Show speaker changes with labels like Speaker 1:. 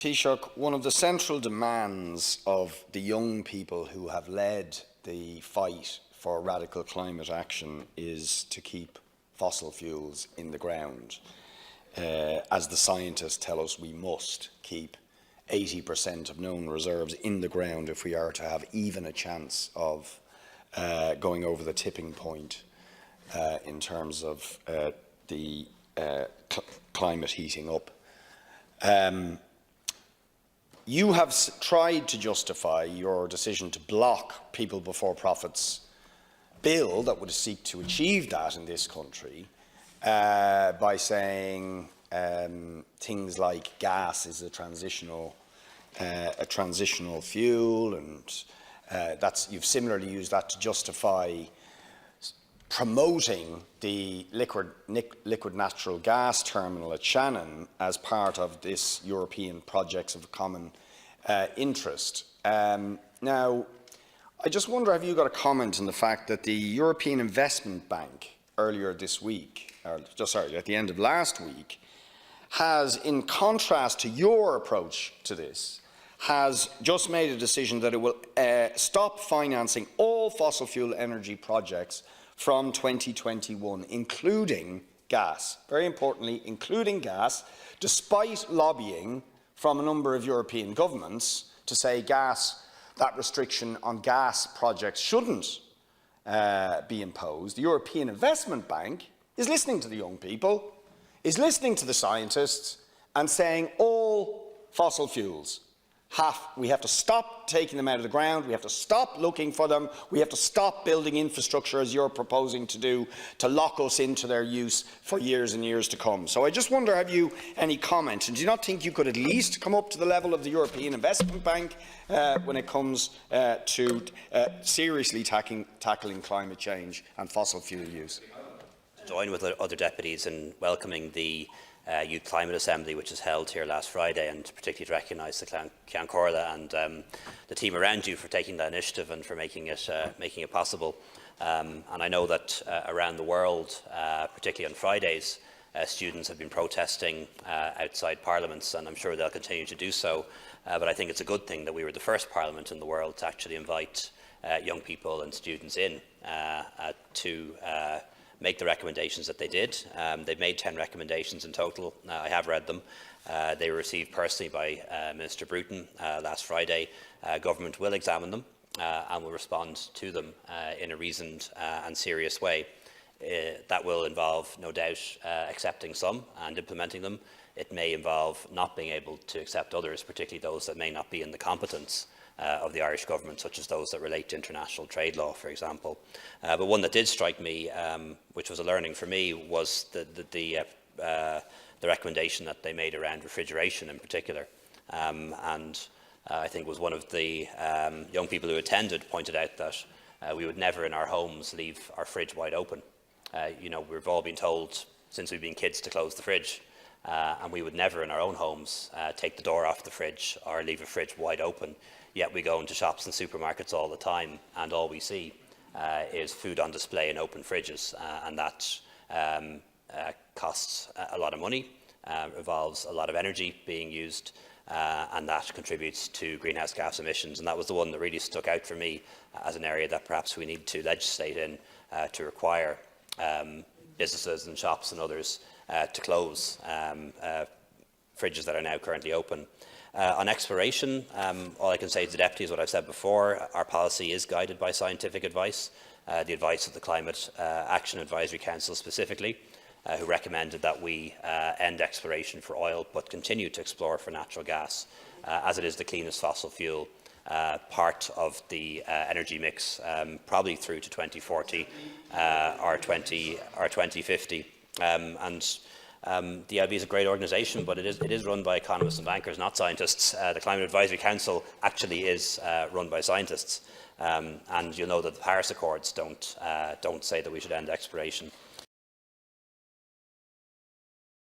Speaker 1: Taoiseach, one of the central demands of the young people who have led the fight for radical climate action is to keep fossil fuels in the ground. As the scientists tell us, we must keep 80% of known reserves in the ground if we are to have even a chance of going over the tipping point in terms of the climate heating up. You have tried to justify your decision to block People Before Profits bill that would seek to achieve that in this country by saying things like gas is a transitional fuel, and you've similarly used that to justify promoting the liquid natural gas terminal at Shannon as part of this European projects of common interest. Now, I just wonder, have you got a comment on the fact that the European Investment Bank earlier this week, at the end of last week, has, in contrast to your approach to this, has just made a decision that it will stop financing all fossil fuel energy projects from 2021, including gas. Very importantly, including gas, despite lobbying from a number of European governments to say that restriction on gas projects shouldn't be imposed. The European Investment Bank is listening to the young people, is listening to the scientists, and saying all fossil fuels we have to stop taking them out of the ground, we have to stop looking for them, we have to stop building infrastructure, as you're proposing to do, to lock us into their use for years and years to come. So I just wonder, have you any comment? And do you not think you could at least come up to the level of the European Investment Bank when it comes to seriously tackling climate change and fossil fuel use?
Speaker 2: Join with other deputies in welcoming the Youth Climate Assembly, which was held here last Friday, and particularly to recognise the Ceann Comhairle and the team around you for taking that initiative and for making it possible. And I know that around the world, particularly on Fridays, students have been protesting outside parliaments, and I'm sure they'll continue to do so. But I think it's a good thing that we were the first parliament in the world to actually invite young people and students in to make the recommendations that they did. They've made 10 recommendations in total. I have read them. They were received personally by Minister Bruton last Friday. Government will examine them and will respond to them in a reasoned and serious way. That will involve, no doubt, accepting some and implementing them. It may involve not being able to accept others, particularly those that may not be in the competence of the Irish government, such as those that relate to international trade law, for example. But one that did strike me, which was a learning for me, was the recommendation that they made around refrigeration in particular. I think was one of the young people who attended pointed out that we would never in our homes leave our fridge wide open. We've all been told since we've been kids to close the fridge, and we would never in our own homes take the door off the fridge or leave a fridge wide open. Yet we go into shops and supermarkets all the time, and all we see is food on display in open fridges, and that costs a lot of money, involves a lot of energy being used, and that contributes to greenhouse gas emissions. And that was the one that really stuck out for me as an area that perhaps we need to legislate in to require businesses and shops and others to close fridges that are now currently open. On exploration, all I can say to the deputy is what I've said before. Our policy is guided by scientific advice, the advice of the Climate Action Advisory Council specifically, who recommended that we end exploration for oil but continue to explore for natural gas, as it is the cleanest fossil fuel part of the energy mix, probably through to 2040 or 2050. The IB is a great organisation, but it is run by economists and bankers, not scientists. The Climate Advisory Council actually is run by scientists, and you'll know that the Paris Accords don't say that we should end exploration.